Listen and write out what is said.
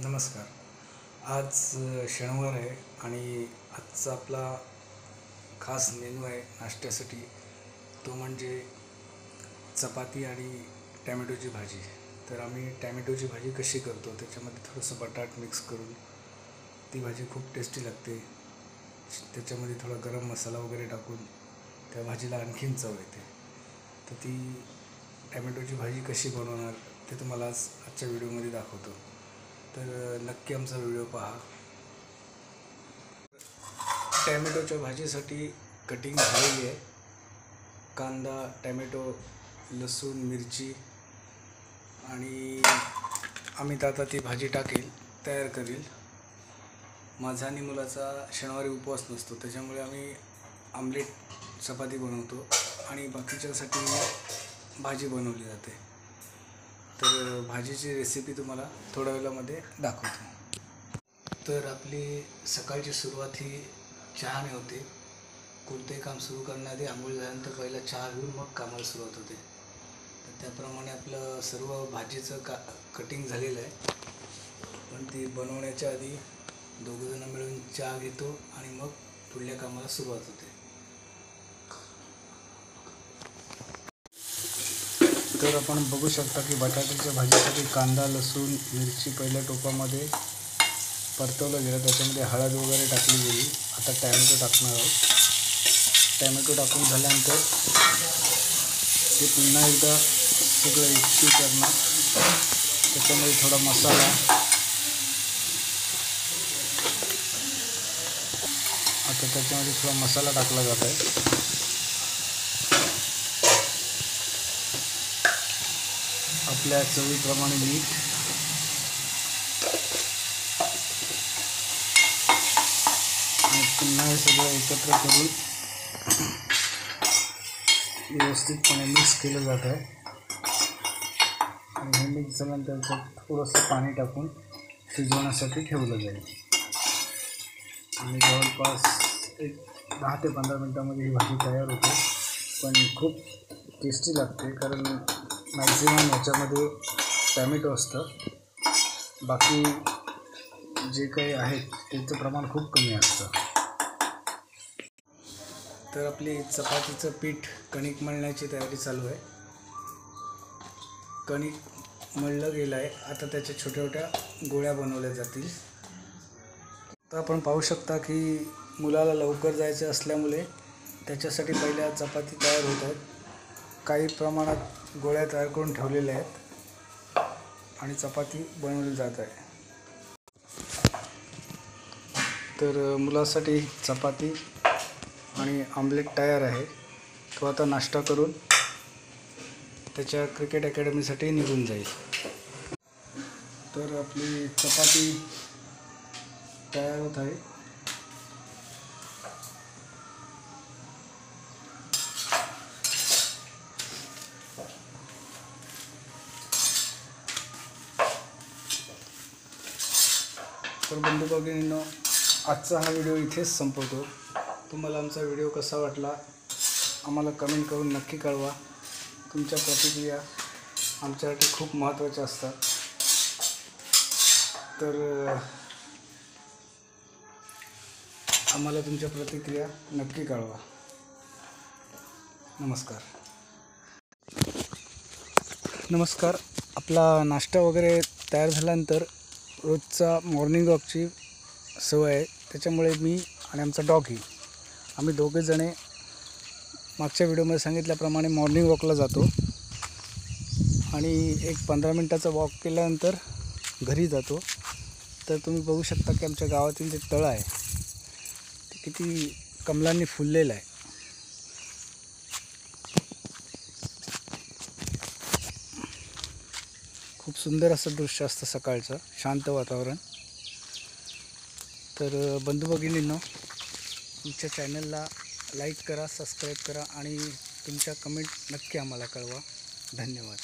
नमस्कार. आज शनिवार आहे आणि आजचा आपला खास मेनू आहे नाश्त्यासाठी. तो म्हणजे चपाती आणि टॅमॅटोची भाजी. तर आम्ही टॅमॅटोची भाजी कशी करतो, त्याच्यामध्ये थोडंसं बटाट मिक्स करून ती भाजी खूप टेस्टी लागते. त्याच्यामध्ये थोडा गरम मसाला वगैरे टाकून त्या भाजीला आणखीन चव येते. तर ती टॅमॅटोची भाजी कशी बनवणार ते तुम्हाला आजच्या व्हिडिओमध्ये दाखवतो. तर नक्की आमचा व्हिडिओ पहा. टॅमॅटोच्या भाजीसाठी कटिंग झालेली आहे. कांदा, टॅमॅटो, लसूण, मिरची आणि आम्ही आता ती भाजी तयार करील. माझा आणि मुलाचा शनिवारी उपवास नसतो, त्याच्यामुळे आम्ही आमलेट चपाती बनवतो आणि बाकीच्यासाठी भाजी बनवली जाते. तर भाजीची रेसिपी तुम्हाला थोड्या वेळामध्ये दाखवतो. तर आपली सकाळची सुरुवात ही चहाने होते. कोणतेही काम सुरू करण्याआधी आंघोळ झाल्यानंतर पहिला चहा घेऊन मग कामाला सुरुवात होते. तर त्याप्रमाणे आपलं सर्व भाजीचं कटिंग झालेलं आहे. पण ती बनवण्याच्या आधी दोघंजणं मिळून चहा घेतो आणि मग पुढल्या कामाला सुरुवात होते. तर आपण बघू शकता की बटाट्याच्या भाजीसाठी कांदा, लसूण, मिरची पहिल्या टोपामध्ये परतवलं गेलं. त्याच्यामध्ये हळद वगैरे टाकली गेली. आता टॅमॅटो टाकणार आहोत. टॅमॅटो टाकून झाल्यानंतर ते पुन्हा एकदा सगळं एकजीव करणार. त्याच्यामध्ये थोडा मसाला, आता त्याच्यामध्ये थोडा मसाला टाकला जात आहे. आपल्या चवीप्रमाणे मीठ, आणि पुन्हा हे सगळं एकत्र करून व्यवस्थितपणे मिक्स केलं जात आहे. आणि हे मिक्स झाल्यानंतर थोडंसं पाणी टाकून शिजवण्यासाठी ठेवलं जाईल. आणि जवळपास एक 10 ते 15 मिनटामध्ये ही भाजी तयार होते. पण खूप टेस्टी लागते, कारण मॅक्झिमम याच्यामध्ये टॅमॅटो असतं. बाकी जे काही आहे त्याचं प्रमाण खूप कमी असतं. तर आपली चपातीचं पीठ कणिक मळण्याची तयारी चालू आहे. कणिक मळलं गेलं आहे. आता त्याच्या छोट्या छोट्या गोळ्या बनवल्या जातील. तर आपण पाहू शकता की मुलाला लवकर जायचं असल्यामुळे त्याच्यासाठी पहिल्या चपाती तयार होत आहेत. काही प्रमाणात गोळ्या तयार करून ठेवलेल्या आहेत आणि चपाती बनवली जात आहे. तर मुलासाठी चपाती आणि आमलेट तयार आहे. तो आता नाश्ता करून त्याच्या क्रिकेट अकॅडमीसाठी निघून जाईल. तर आपली चपाती तयार होत आहे. तर बंधू भगिनींनो, आजचा हा व्हिडिओ इथेच संपवतो. तुम्हाला आमचा व्हिडिओ कसा वाटला आम्हाला कमेंट करून नक्की कळवा. तुमच्या प्रतिक्रिया आमच्यासाठी खूप महत्त्वाच्या असतात. तर आम्हाला तुमच्या प्रतिक्रिया नक्की कळवा. नमस्कार. आपला नाश्ता वगैरे तयार झाल्यानंतर रोजचा मॉर्निंग वॉकची सवय आहे. त्याच्यामुळे मी आणि आमचा डॉगी आम्ही दोघेजणे मागच्या व्हिडिओमध्ये सांगितल्याप्रमाणे मॉर्निंग वॉकला जातो आणि एक 15 मिनटाचा वॉक केल्यानंतर घरी जातो. तर तुम्ही बघू शकता की आमच्या गावातील जे तळं आहे ते किती कमलांनी फुललेलं आहे. खूप सुंदर असं दृश्य असतं सकाळचं, शांत वातावरण. तर बंधू भगिनींनो, तुमच्या चॅनलला लाईक करा, सबस्क्राईब करा आणि तुमच्या कमेंट नक्की आम्हाला कळवा. धन्यवाद.